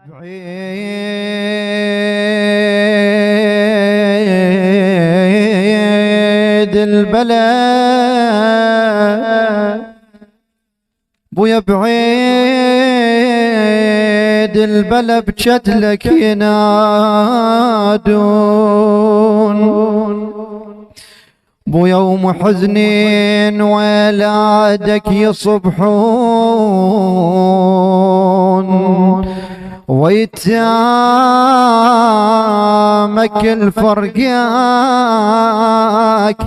بعيد البلد بويا بعيد البلد بشتلك ينادون بويا ومحزنين ولادك يصبحون ويتامك الفرقاك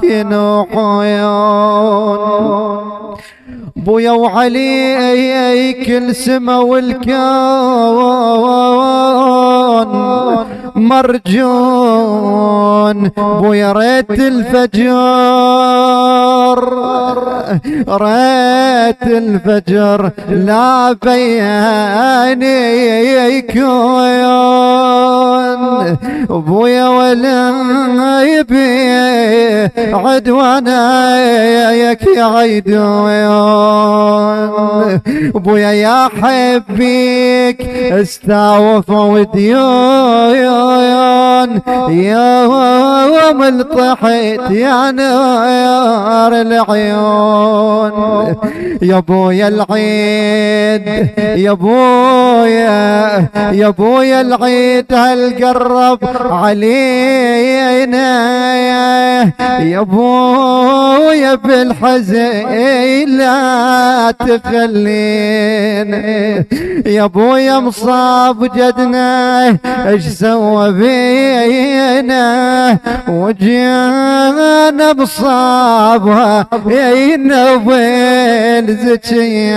ينوحون بويا وعليك السما والكون مرجون بويا ريت الفجر لا بياني يكون بويا ولا يبي عدوانك يعيدون بويا يا حبيك استعوف وديون يوم الطحيت يا نار العيون يا بويا العيد يا بويا العيد هل قرب علينا يا بويا بالحزين لا تخلينا يا بويا مصاب جدنا ايش سوى بينا وجينا بصابها ينوين زكية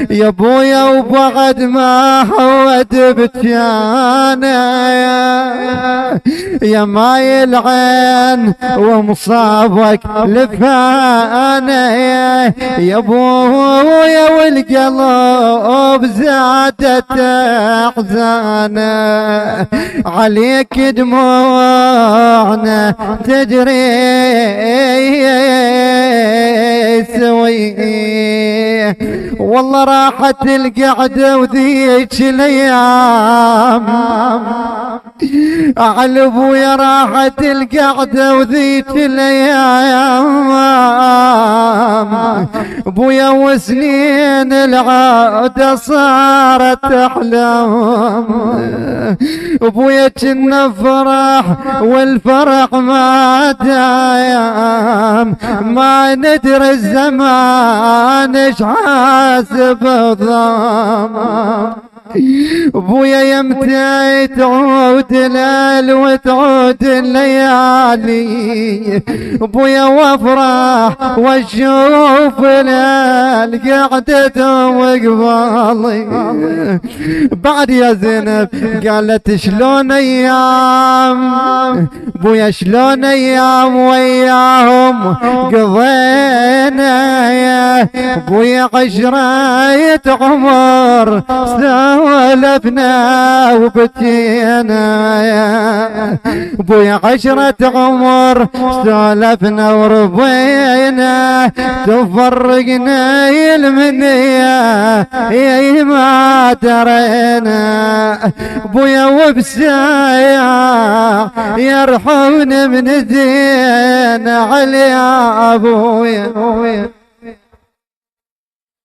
يا بويا وبعد ما حود بتيانا يا ماي العين ومصابك لفانا يا بويا والقلب زادت احزانا عليك دموعنا تجري سوي والله راحت القعده وذيك الايام على ابويا راحت القعده وذيك الايام ابويا وسنين العاده صارت احلام ابويا كنا فرح والفرح ما دايم ما ندري الزمان ايش حاسب الضام ابويا يمتى تعود الليل وتعود الليالي ابويا وافرح واشوف الليل قعدته وقبالي بعد يا زينب قالت شلون ايام ابويا شلون ايام وياهم قضينا ابويا عشرة عمر سولفنا وبكينا ابويا عشرة عمر سولفنا وربينا تفرقنا المنية ما درينا ابويا وبسايا يرحمنا من دين علي ابويا